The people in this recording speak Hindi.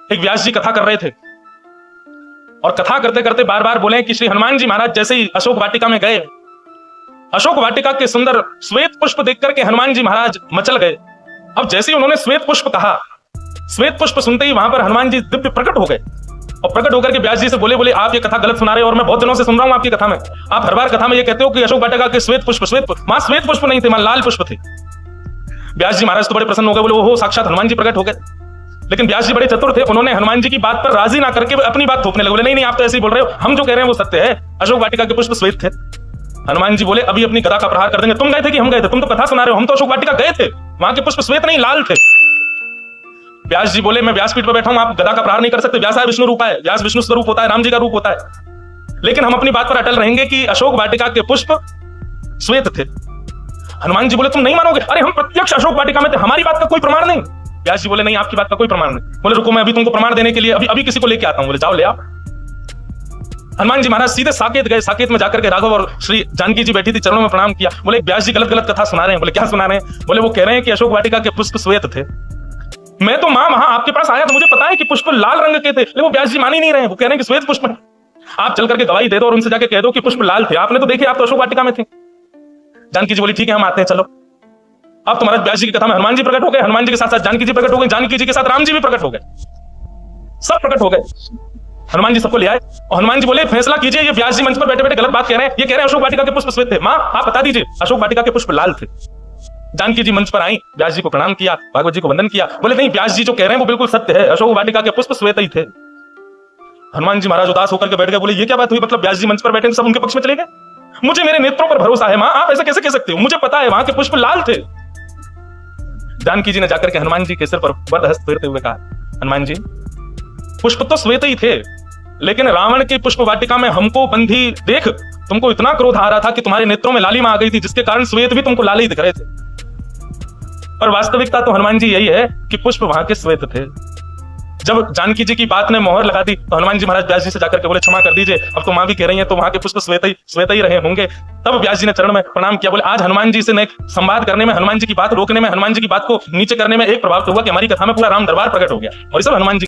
एक व्यास जी कथा कर रहे थे और कथा करते करते बार बार बोले कि श्री हनुमान जी महाराज जैसे ही अशोक वाटिका में गए, अशोक वाटिका के सुंदर श्वेत पुष्प देख करके हनुमान जी महाराज मचल गए। अब जैसे ही उन्होंने श्वेत पुष्प कहा, श्वेत पुष्प सुनते ही वहां पर हनुमान जी दिव्य प्रकट हो गए और प्रकट होकर के व्यास जी से बोले आप ये कथा गलत सुना रहे हो और मैं बहुत दिनों से सुन रहा हूं आपकी कथा में। आप हर बार कथा में ये कहते हो कि अशोक वाटिका के श्वेत पुष्प मां श्वेत पुष्प नहीं थे, मां लाल पुष्प थे। व्यास जी महाराज तो बड़े प्रसन्न हो गए, बोले ओहो साक्षात हनुमान जी प्रकट हो गए। लेकिन व्यास जी बड़े चतुर थे, उन्होंने हनुमान जी की बात पर राजी ना करके अपनी बात थोपने लगे। बोले नहीं आप तो ऐसे ही बोल रहे हो, हम जो कह रहे हैं वो सत्य है, अशोक वाटिका के पुष्प श्वेत थे। हनुमान जी बोले अभी अपनी गदा का प्रहार कर देंगे। तुम गए थे कि हम गए थे? तुम तो कथा सुना रहे हो, हम तो अशोक वाटिका गए थे, वहां के पुष्प श्वेत नहीं लाल थे। व्यास जी बोले मैं व्यासपीठ पर बैठा हूं, आप गदा का प्रहार नहीं कर सकते। व्यास विष्णु रूप है, व्यास विष्णु स्वरूप होता है, राम जी का रूप होता है। लेकिन हम अपनी बात पर अटल रहेंगे कि अशोक वाटिका के पुष्प श्वेत थे। हनुमान जी बोले तुम नहीं मानोगे, अरे हम प्रत्यक्ष अशोक वाटिका में थे, हमारी बात का कोई प्रमाण नहीं। व्यास जी बोले नहीं आपकी बात का कोई प्रमाण नहीं। बोले रुको मैं अभी तुमको प्रमाण देने के लिए अभी किसी को लेके आता हूं। बोले जाओ ले आओ। हनुमान जी महाराज सीधे साकेत गए। साकेत में जाकर के राघव और श्री जानकी जी बैठी थी, चरणों में प्रणाम किया। बोले व्यास जी गलत कथा सुना रहे हैं। बोले क्या सुना रहे हैं? बोले वो कह रहे हैं कि अशोक वाटिका के पुष्प श्वेत थे। मैं तो मां वहां आपके पास आया तो मुझे पता है कि पुष्प लाल रंग के थे, लेकिन वो व्यास जी मान ही नहीं रहे हैं, वो कह रहे हैं कि श्वेत पुष्प है। आप चल करके गवाही दे दो और उनसे जाके कह दो कि पुष्प लाल थे, आपने तो देखे, आप तो अशोक वाटिका में थे। जानकी जी बोली ठीक है हम आते हैं चलो। अब तुम्हारे व्यास जी की कथा में हनुमान जी प्रकट हो गए, हनुमान जी के साथ साथ जानकी जी प्रकट हो गए, जानकी जी के साथ राम जी भी प्रकट हो गए, सब प्रकट हो गए। हनुमान जी सबको ले आए और हनुमान जी बोले फैसला कीजिए, ये व्यास जी मंच पर बैठे बैठे गलत बात कह रहे हैं, ये कह रहे हैं अशोक वाटिका के पुष्प श्वेत थे। मां आप बता दीजिए अशोक वाटिका के पुष्प लाल थे। जानकी जी मंच पर आई, व्यास जी को प्रणाम किया, भागवत जी को वंदन किया। बोले नहीं व्यास जी जो कह रहे हैं वो बिल्कुल सत्य है, अशोक वाटिका के पुष्प श्वेत ही थे। हनुमान जी महाराज उदास होकर के बैठ गए। बोले ये क्या बात हुई, मतलब व्यास जी मंच पर बैठे सब उनके पक्ष में चले गए? मुझे मेरे नेत्रों पर भरोसा है मां, आप ऐसा कैसे कह सकते हो? मुझे पता है वहां के पुष्प लाल थे। जानकी जी ने जाकर के हनुमान जी के सिर पर वरदहस्त फेरते हुए कहा हनुमान जी पुष्प तो श्वेत ही थे, लेकिन रावण के पुष्प वाटिका में हमको बंधी देख तुमको इतना क्रोध आ रहा था कि तुम्हारे नेत्रों में लालिमा आ गई थी, जिसके कारण श्वेत भी तुमको लाल ही दिख रहे थे। और वास्तविकता तो हनुमान जी यही है कि पुष्प वहां के श्वेत थे। जब जानकी जी की बात ने मोहर लगा दी तो हनुमान जी महाराज व्यास जी से जाकर के बोले क्षमा कर दीजिए, अब तो मां भी कह रही है तो वहां के पुष्प श्वेत ही रहे होंगे। तब व्यास जी ने चरण में प्रणाम किया। बोले आज हनुमान जी से ने संवाद करने में, हनुमान जी की बात रोकने में, हनुमान जी की बात को नीचे करने में एक प्रभाव हुआ कि हमारी कथा में पूरा राम दरबार प्रकट हो गया और ये सब हनुमान जी